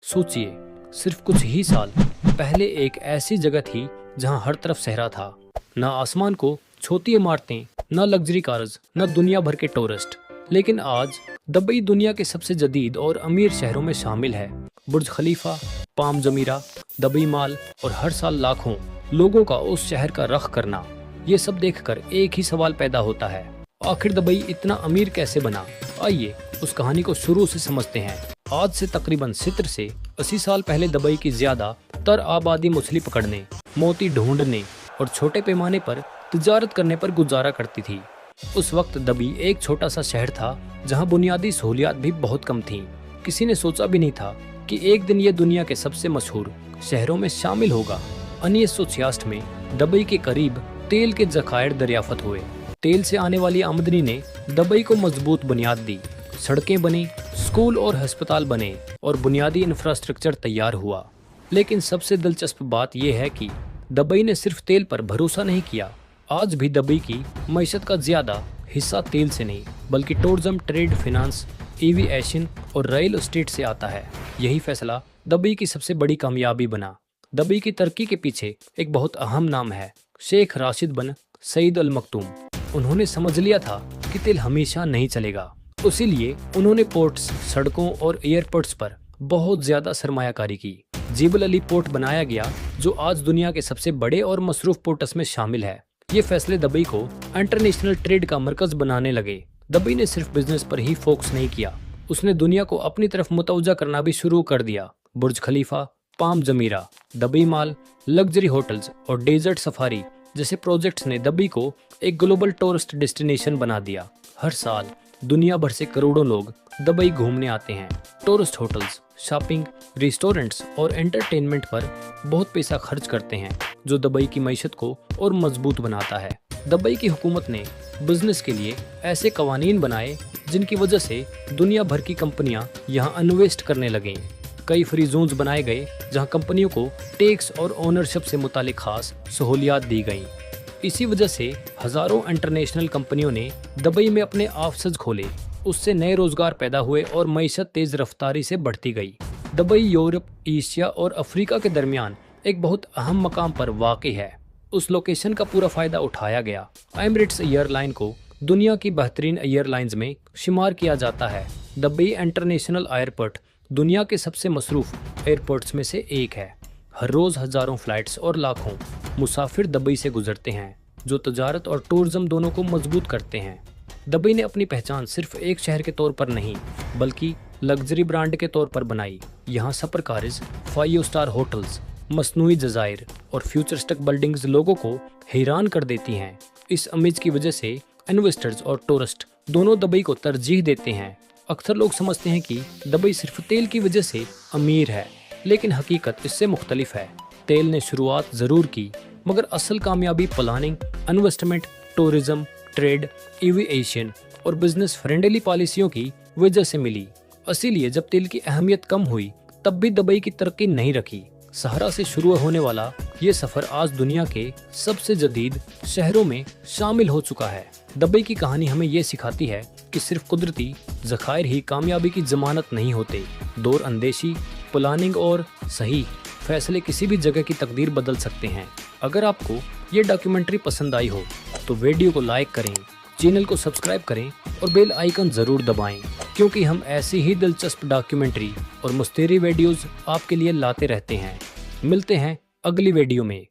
सोचिए, सिर्फ कुछ ही साल पहले एक ऐसी जगह थी जहां हर तरफ सहरा था। ना आसमान को छोटी इमारतें, ना लग्जरी कार्स, ना दुनिया भर के टूरिस्ट। लेकिन आज दुबई दुनिया के सबसे जदीद और अमीर शहरों में शामिल है। बुर्ज Khalifa, Palm Jumeirah, Dubai mall और हर साल लाखों लोगों का उस शहर का रख करना, ये सब देखकर एक ही सवाल पैदा होता है, आखिर दुबई इतना अमीर कैसे बना? आइए उस कहानी को शुरू से समझते हैं। आज से तकरीबन 70 से 80 साल पहले दुबई की ज्यादा तर आबादी मछली पकड़ने, मोती ढूंढने और छोटे पैमाने पर तिजारत करने पर गुजारा करती थी। उस वक्त दुबई एक छोटा सा शहर था जहां बुनियादी सहूलियात भी बहुत कम थीं। किसी ने सोचा भी नहीं था कि एक दिन ये दुनिया के सबसे मशहूर शहरों में शामिल होगा। 1966 में दुबई के करीब तेल के जखायर दरियाफ्त हुए। तेल से आने वाली आमदनी ने दुबई को मजबूत बुनियाद दी। सड़कें बनी, स्कूल और अस्पताल बने और बुनियादी इंफ्रास्ट्रक्चर तैयार हुआ। लेकिन सबसे दिलचस्प बात यह है कि दुबई ने सिर्फ तेल पर भरोसा नहीं किया। आज भी दुबई की मईशत का ज्यादा हिस्सा तेल से नहीं बल्कि टूरिज्म, ट्रेड, फिनांस, एविएशन और रियल एस्टेट से आता है। यही फैसला दुबई की सबसे बड़ी कामयाबी बना। दुबई की तरक्की के पीछे एक बहुत अहम नाम है, शेख राशिद बिन सईद अल मखदूम। उन्होंने समझ लिया था कि तेल हमेशा नहीं चलेगा, इसीलिए उन्होंने पोर्ट्स, सड़कों और एयरपोर्ट्स पर बहुत ज्यादा सरमायाकारी की। जेबल अली पोर्ट बनाया गया जो आज दुनिया के सबसे बड़े और मसरूफ पोर्ट्स में शामिल है। ये फैसले दुबई को इंटरनेशनल ट्रेड का मरकज बनाने लगे। दुबई ने सिर्फ बिजनेस पर ही फोकस नहीं किया, उसने दुनिया को अपनी तरफ मुतवज्जा करना भी शुरू कर दिया। Burj Khalifa, Palm Jumeirah, Dubai mall, luxury hotels और डेजर्ट सफारी जैसे प्रोजेक्ट्स ने दुबई को एक ग्लोबल टूरिस्ट डेस्टिनेशन बना दिया। हर साल दुनिया भर से करोड़ों लोग दुबई घूमने आते हैं। टूरिस्ट होटल्स, शॉपिंग, रेस्टोरेंट्स और एंटरटेनमेंट पर बहुत पैसा खर्च करते हैं, जो दुबई की मईशत को और मजबूत बनाता है। दुबई की हुकूमत ने बिजनेस के लिए ऐसे कवानीन बनाए जिनकी वजह से दुनिया भर की कंपनियां यहां इन्वेस्ट करने लगीं। कई फ्री जोन्स बनाए गए जहां कंपनियों को टैक्स और ओनरशिप से मुतालिक खास सहूलियात दी गईं। इसी वजह से हजारों इंटरनेशनल कंपनियों ने दुबई में अपने ऑफिस खोले। उससे नए रोजगार पैदा हुए और मईशत तेज रफ्तारी से बढ़ती गई। दुबई यूरोप, एशिया और अफ्रीका के दरमियान एक बहुत अहम मकाम पर वाक़ई है। उस लोकेशन का पूरा फायदा उठाया गया। एमिरेट्स एयरलाइन को दुनिया की बेहतरीन एयरलाइंस में शुमार किया जाता है। दुबई इंटरनेशनल एयरपोर्ट दुनिया के सबसे मसरूफ एयरपोर्ट्स में से एक है। हर रोज हजारों फ्लाइट्स और लाखों मुसाफिर दुबई से गुजरते हैं, जो तजारत और टूरिज्म दोनों को मजबूत करते हैं। दुबई ने अपनी पहचान सिर्फ एक शहर के तौर पर नहीं बल्कि लग्जरी ब्रांड के तौर पर बनाई। यहाँ सुपर कार्स, 5 स्टार होटल्स, मसनूई जजायर और फ्यूचरिस्टिक बिल्डिंग्स लोगों को हैरान कर देती हैं। इस इमेज की वजह से इन्वेस्टर्स और टूरिस्ट दोनों दुबई को तरजीह देते हैं। अक्सर लोग समझते हैं कि दुबई सिर्फ तेल की वजह से अमीर है, लेकिन हकीकत इससे मुख्तलिफ है। तेल ने शुरुआत जरूर की, मगर असल कामयाबी planning, investment, tourism, trade, aviation और बिजनेस फ्रेंडली पॉलिसियों की वजह से मिली। इसीलिए जब तेल की अहमियत कम हुई तब भी दुबई की तरक्की नहीं रखी। सहारा से शुरू होने वाला ये सफर आज दुनिया के सबसे जदीद शहरों में शामिल हो चुका है। दुबई की कहानी हमें ये सिखाती है कि सिर्फ कुदरती ज़खायर ही कामयाबी की जमानत नहीं होते। दौर अंदेशी, प्लानिंग और सही फैसले किसी भी जगह की तकदीर बदल सकते हैं। अगर आपको ये डॉक्यूमेंट्री पसंद आई हो तो वीडियो को लाइक करें, चैनल को सब्सक्राइब करें और बेल आइकन ज़रूर दबाएं, क्योंकि हम ऐसी ही दिलचस्प डॉक्यूमेंट्री और मुस्तेरी वीडियोज़ आपके लिए लाते रहते हैं। मिलते हैं अगली वीडियो में।